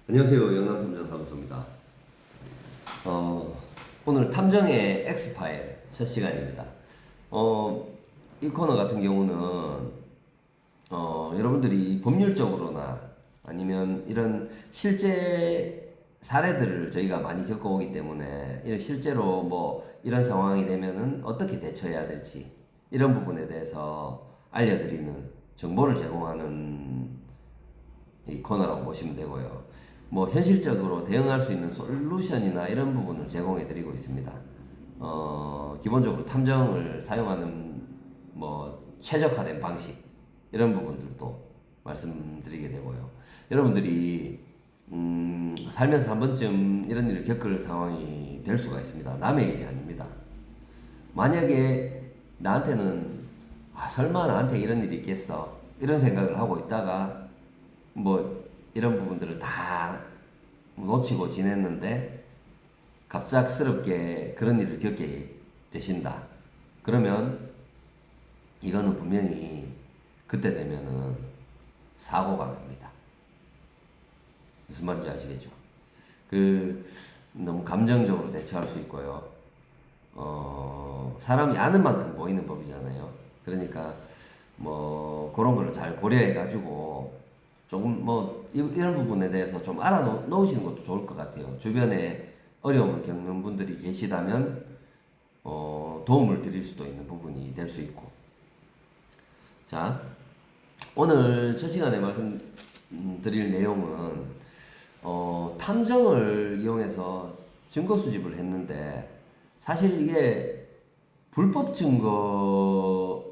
안녕하세요. 영남탐정사무소입니다. 오늘 탐정의 X파일 첫 시간입니다. 이 코너 같은 경우는 여러분들이 법률적으로나 아니면 이런 실제 사례들을 저희가 많이 겪어오기 때문에 이런 실제로 뭐 이런 상황이 되면은 어떻게 대처해야 될지 이런 부분에 대해서 알려드리는 정보를 제공하는 이 코너라고 보시면 되고요. 뭐 현실적으로 대응할 수 있는 솔루션이나 이런 부분을 제공해 드리고 있습니다. 기본적으로 탐정을 사용하는 뭐 최적화된 방식 이런 부분들도 말씀드리게 되고요. 여러분들이 살면서 한 번쯤 이런 일을 겪을 상황이 될 수가 있습니다. 남의 일이 아닙니다. 만약에 나한테는 설마 나한테 이런 일이 있겠어 이런 생각을 하고 있다가 뭐 이런 부분들을 다 놓치고 지냈는데 갑작스럽게 그런 일을 겪게 되신다. 그러면 이거는 분명히 그때 되면은 사고가 납니다. 무슨 말인지 아시겠죠? 너무 감정적으로 대처할 수 있고요. 사람이 아는 만큼 보이는 법이잖아요. 그러니까 뭐 그런 거를 잘 고려해 가지고 조금 뭐 이런 부분에 대해서 좀 알아놓으시는 것도 좋을 것 같아요. 주변에 어려움을 겪는 분들이 계시다면 도움을 드릴 수도 있는 부분이 될 수 있고. 자, 오늘 첫 시간에 말씀드릴 내용은 탐정을 이용해서 증거 수집을 했는데 사실 이게 불법 증거의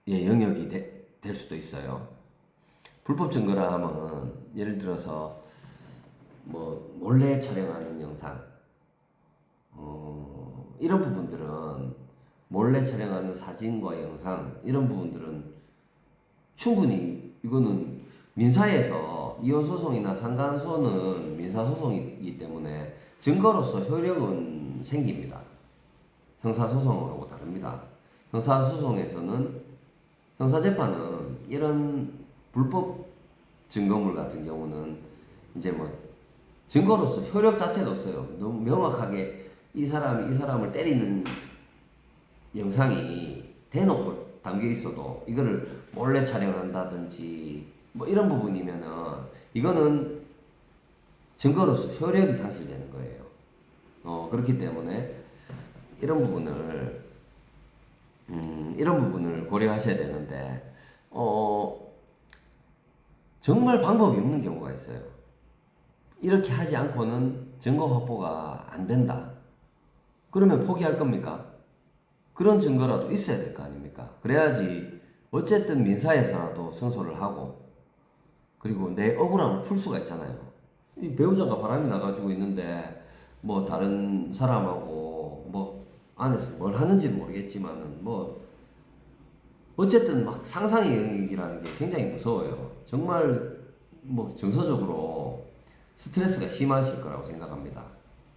영역이 될 수도 있어요. 불법 증거라 하면 예를 들어서 뭐 몰래 촬영하는 영상 이런 부분들은 몰래 촬영하는 사진과 영상 이런 부분들은 충분히 이거는 민사에서 이혼소송이나 상간소는 민사소송이기 때문에 증거로서 효력은 생깁니다. 형사소송하고 다릅니다. 형사소송에서는 형사재판은 이런 불법 증거물 같은 경우는 이제 뭐 증거로서 효력 자체가 없어요. 너무 명확하게 이 사람을 때리는 영상이 대놓고 담겨 있어도 이거를 몰래 촬영한다든지 뭐 이런 부분이면은 이거는 증거로서 효력이 상실되는 거예요. 그렇기 때문에 이런 부분을 고려하셔야 되는데 정말 방법이 없는 경우가 있어요. 이렇게 하지 않고는 증거 확보가 안 된다. 그러면 포기할 겁니까? 그런 증거라도 있어야 될 거 아닙니까? 그래야지 어쨌든 민사에서라도 승소를 하고 그리고 내 억울함을 풀 수가 있잖아요. 이 배우자가 바람이 나가지고 있는데 뭐 다른 사람하고 뭐 안에서 뭘 하는지 모르겠지만은 뭐 어쨌든 막 상상의 영역이라는 게 굉장히 무서워요. 정말 뭐 정서적으로 스트레스가 심하실 거라고 생각합니다.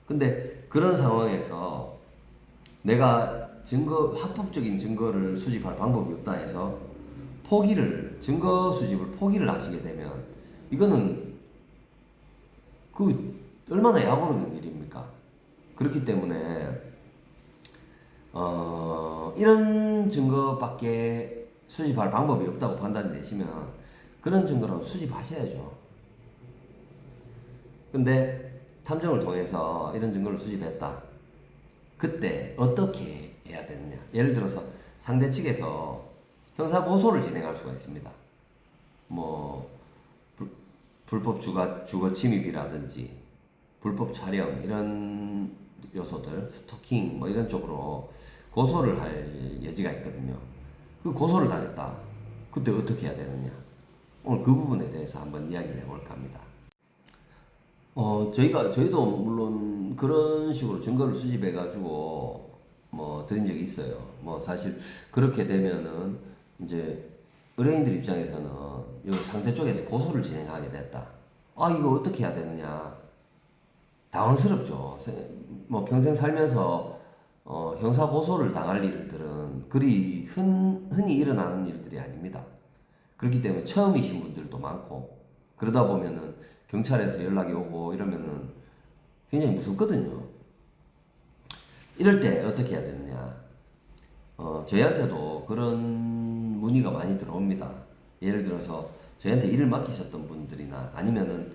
근데 그런 상황에서 내가 합법적인 증거를 수집할 방법이 없다 해서 증거 수집을 포기를 하시게 되면 이거는 얼마나 약오르는 일입니까? 그렇기 때문에 이런 증거밖에 수집할 방법이 없다고 판단이 되시면 그런 증거라도 수집하셔야죠. 근데 탐정을 통해서 이런 증거를 수집했다. 그때 어떻게 해야 되느냐? 예를 들어서 상대 측에서 형사 고소를 진행할 수가 있습니다. 뭐 불법 주거 침입이라든지 불법 촬영 이런 요소들, 스토킹 뭐 이런 쪽으로 고소를 할 여지가 있거든요. 그 고소를 당했다. 그때 어떻게 해야 되느냐? 오늘 그 부분에 대해서 한번 이야기를 해볼까 합니다. 저희도 물론 그런 식으로 증거를 수집해가지고 뭐 드린 적이 있어요. 뭐 사실 그렇게 되면은 이제 의뢰인들 입장에서는 이 상대 쪽에서 고소를 진행하게 됐다. 이거 어떻게 해야 되느냐? 당황스럽죠. 뭐 평생 살면서 형사 고소를 당할 일들은 그리 흔히 일어나는 일들이 아닙니다. 그렇기 때문에 처음이신 분들도 많고 그러다 보면은 경찰에서 연락이 오고 이러면은 굉장히 무섭거든요. 이럴 때 어떻게 해야 되느냐? 저희한테도 그런 문의가 많이 들어옵니다. 예를 들어서 저희한테 일을 맡기셨던 분들이나 아니면은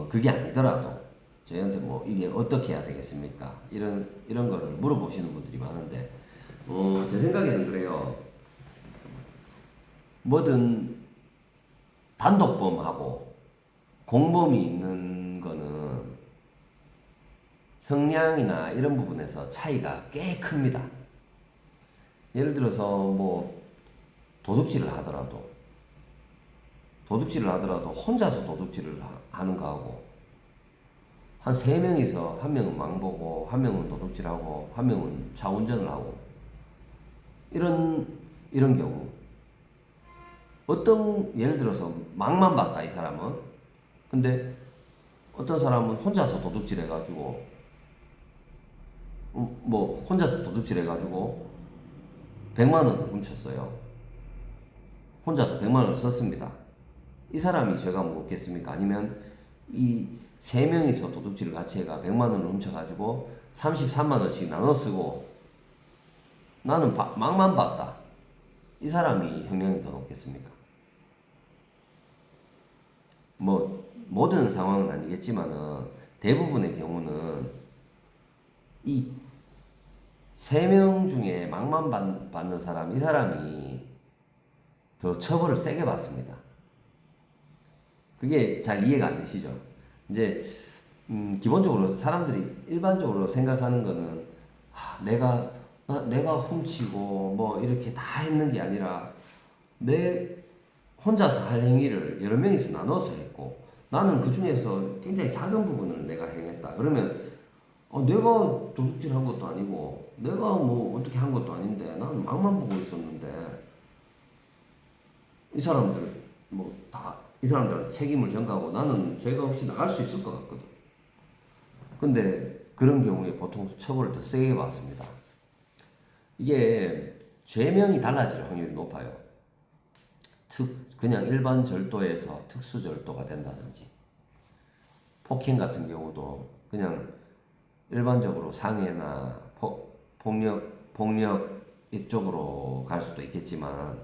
그게 아니더라도 저희한테 뭐 이게 어떻게 해야 되겠습니까? 이런 거를 물어보시는 분들이 많은데 제 생각에는 그래요. 뭐든 단독범하고 공범이 있는 거는 형량이나 이런 부분에서 차이가 꽤 큽니다. 예를 들어서 뭐 도둑질을 하더라도 혼자서 도둑질을 하는 거하고 한 3명이서 한 명은 망보고 한 명은 도둑질하고 한 명은 차 운전을 하고 이런 경우 예를 들어서 망만 봤다 이 사람은. 근데 어떤 사람은 혼자서 도둑질 해가지고 혼자서 도둑질 해가지고 100만 원을 훔쳤어요. 혼자서 100만 원을 썼습니다. 이 사람이 죄가 무겁겠습니까? 아니면 이 3명이서 도둑질을 같이 해가 100만 원을 훔쳐가지고 33만 원씩 나눠 쓰고 나는 망만 봤다. 이 사람이 형량이 더 높겠습니까? 뭐 모든 상황은 아니겠지만은 대부분의 경우는 이 3명 중에 망만 받는 사람, 이 사람이 더 처벌을 세게 받습니다. 그게 잘 이해가 안 되시죠? 이제 기본적으로 사람들이 일반적으로 생각하는 거는 내가 훔치고 뭐 이렇게 다 했는 게 아니라 내 혼자서 할 행위를 여러 명이서 나눠서 했고 나는 그 중에서 굉장히 작은 부분을 내가 행했다. 그러면 내가 도둑질한 것도 아니고 내가 뭐 어떻게 한 것도 아닌데 나는 막만 보고 있었는데 이 사람들한테 책임을 전가하고 나는 죄가 없이 나갈 수 있을 것 같거든. 근데 그런 경우에 보통 처벌을 더 세게 받습니다. 이게 죄명이 달라질 확률이 높아요. 그냥 일반 절도에서 특수 절도가 된다든지 폭행 같은 경우도 그냥 일반적으로 상해나 폭력 이쪽으로 갈 수도 있겠지만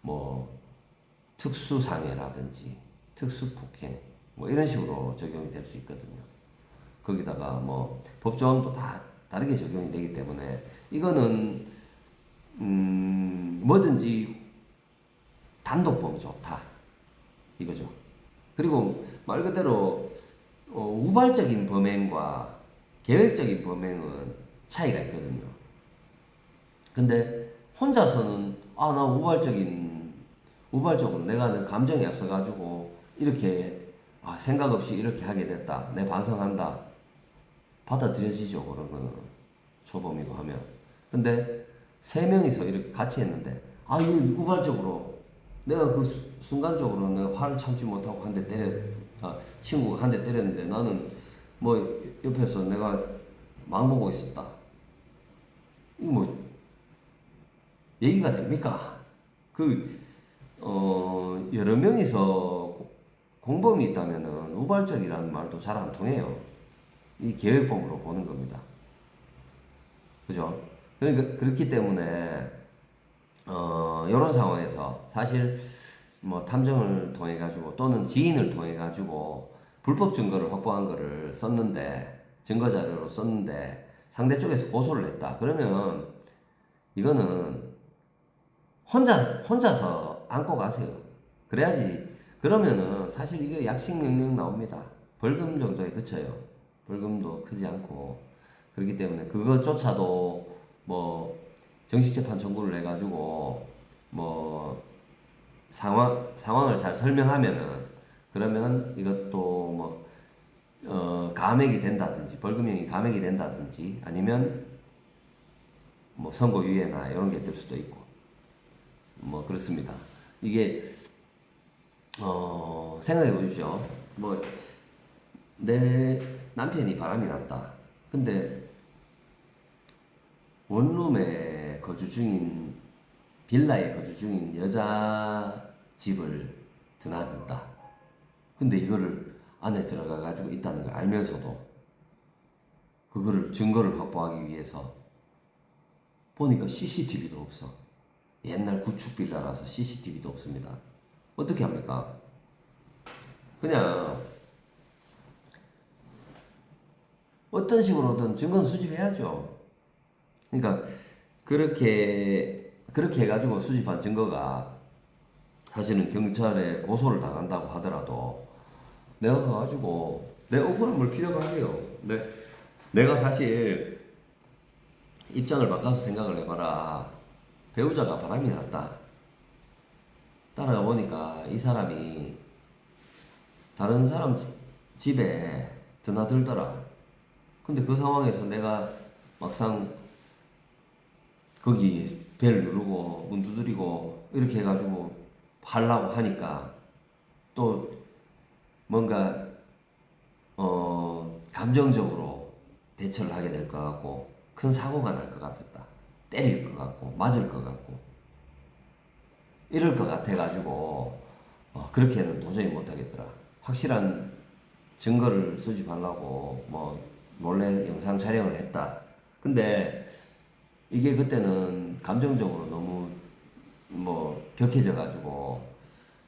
뭐 특수상해라든지 특수폭행 뭐 이런 식으로 적용이 될 수 있거든요. 거기다가 뭐 법조항도 다 다르게 적용이 되기 때문에 이거는 뭐든지 단독범이 좋다 이거죠. 그리고 말 그대로 우발적인 범행과 계획적인 범행은 차이가 있거든요. 근데 혼자서는 나 우발적으로 내가 내 감정이 앞서가지고 이렇게 생각 없이 이렇게 하게 됐다. 내 반성한다. 받아들여지죠. 그런 거는 초범이고 하면. 근데 3명이서 이렇게 같이 했는데 이거 우발적으로 내가 그 순간적으로 내가 화를 참지 못하고 친구가 한 대 때렸는데 나는 뭐 옆에서 내가 망보고 있었다. 이거 뭐 얘기가 됩니까? 여러 명이서 공범이 있다면은 우발적이라는 말도 잘 안 통해요. 이 계획범으로 보는 겁니다. 그죠? 그러니까 그렇기 때문에 이런 상황에서 사실 뭐 탐정을 통해 가지고 또는 지인을 통해 가지고 불법 증거를 확보한 거를 썼는데 증거 자료로 썼는데 상대 쪽에서 고소를 했다. 그러면 이거는 혼자서 안고 가세요. 그러면은 사실 이게 약식 명령 나옵니다. 벌금 정도에 그쳐요. 벌금도 크지 않고. 그렇기 때문에 그것조차도 뭐 정식재판 청구를 해가지고 뭐 상황을 잘 설명하면은 그러면 이것도 뭐 감액이 된다든지 벌금형이 감액이 된다든지 아니면 뭐 선고유예나 이런 게 될 수도 있고 뭐 그렇습니다. 이게 생각해 보십시오. 뭐 내 남편이 바람이 났다. 근데 원룸에 빌라에 거주 중인 여자 집을 드나든다. 근데 이거를 안에 들어가 가지고 있다는 걸 알면서도 그거를 증거를 확보하기 위해서 보니까 CCTV도 없어. 옛날 구축 빌라라서 CCTV도 없습니다. 어떻게 합니까? 그냥 어떤 식으로든 증거는 수집해야죠. 그러니까 그렇게 해가지고 수집한 증거가 사실은 경찰에 고소를 당한다고 하더라도 내가 가가지고 내 억울함을 물 필요가 해요. 내가 사실 입장을 바꿔서 생각을 해봐라. 배우자가 바람이 났다. 따라가 보니까 이 사람이 다른 사람 집에 드나들더라. 근데 그 상황에서 내가 막상 거기 벨 누르고 문 두드리고 이렇게 해가지고 하려고 하니까 또 뭔가 감정적으로 대처를 하게 될 것 같고 큰 사고가 날 것 같았다. 때릴 것 같고 맞을 것 같고 이럴 것 같아가지고 그렇게는 도저히 못하겠더라. 확실한 증거를 수집하려고 뭐 몰래 영상 촬영을 했다. 근데 이게 그때는 감정적으로 너무 뭐 격해져가지고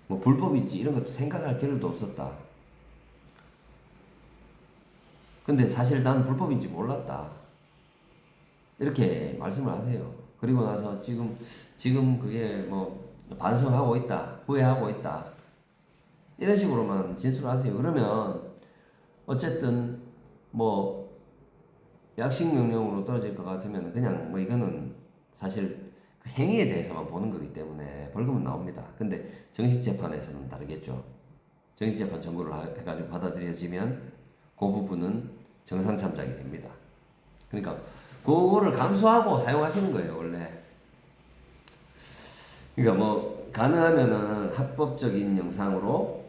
뭐 불법이지 이런 것도 생각할 겨를도 없었다. 근데 사실 난 불법인지 몰랐다. 이렇게 말씀을 하세요. 그리고 나서 지금 그게 뭐 반성하고 있다, 후회하고 있다. 이런 식으로만 진술하세요. 그러면 어쨌든 뭐 약식 명령으로 떨어질 것 같으면 그냥 뭐 이거는 사실 그 행위에 대해서만 보는 거기 때문에 벌금은 나옵니다. 근데 정식 재판에서는 다르겠죠. 정식 재판 청구를 해가지고 받아들여지면 그 부분은 정상 참작이 됩니다. 그러니까 그거를 감수하고 사용하시는 거예요, 원래. 그러니까 뭐 가능하면은 합법적인 영상으로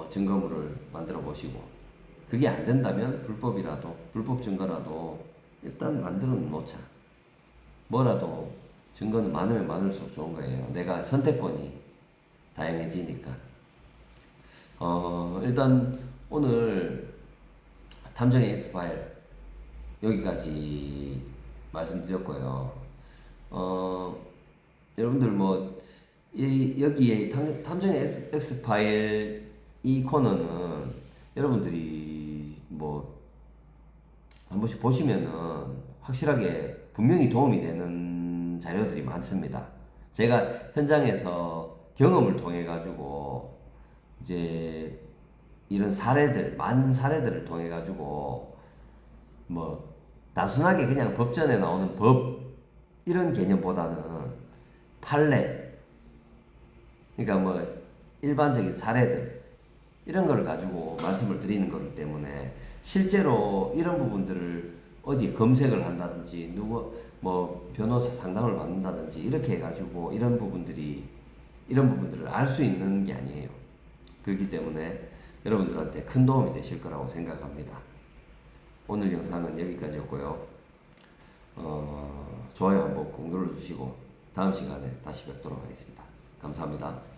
증거물을 만들어 보시고 그게 안 된다면 불법 증거라도 일단 만들어 놓자. 뭐라도 증거는 많으면 많을수록 좋은 거예요. 내가 선택권이 다양해지니까. 일단 오늘 탐정의 X파일 여기까지 말씀드렸고요. 여러분들 뭐 여기에 탐정의 X파일 이 코너는 여러분들이 뭐 한 번씩 보시면은 확실하게 분명히 도움이 되는 자료들이 많습니다. 제가 현장에서 경험을 통해 가지고 이제 이런 많은 사례들을 통해 가지고 뭐 단순하게 그냥 법전에 나오는 법 이런 개념보다는 판례, 그러니까 뭐 일반적인 사례들 이런 걸 가지고 말씀을 드리는 거기 때문에 실제로 이런 부분들을 어디 검색을 한다든지 뭐 변호사 상담을 받는다든지 이렇게 해가지고 이런 부분들을 알 수 있는 게 아니에요. 그렇기 때문에 여러분들한테 큰 도움이 되실 거라고 생각합니다. 오늘 영상은 여기까지였고요. 좋아요 한번 꼭 눌러주시고 다음 시간에 다시 뵙도록 하겠습니다. 감사합니다.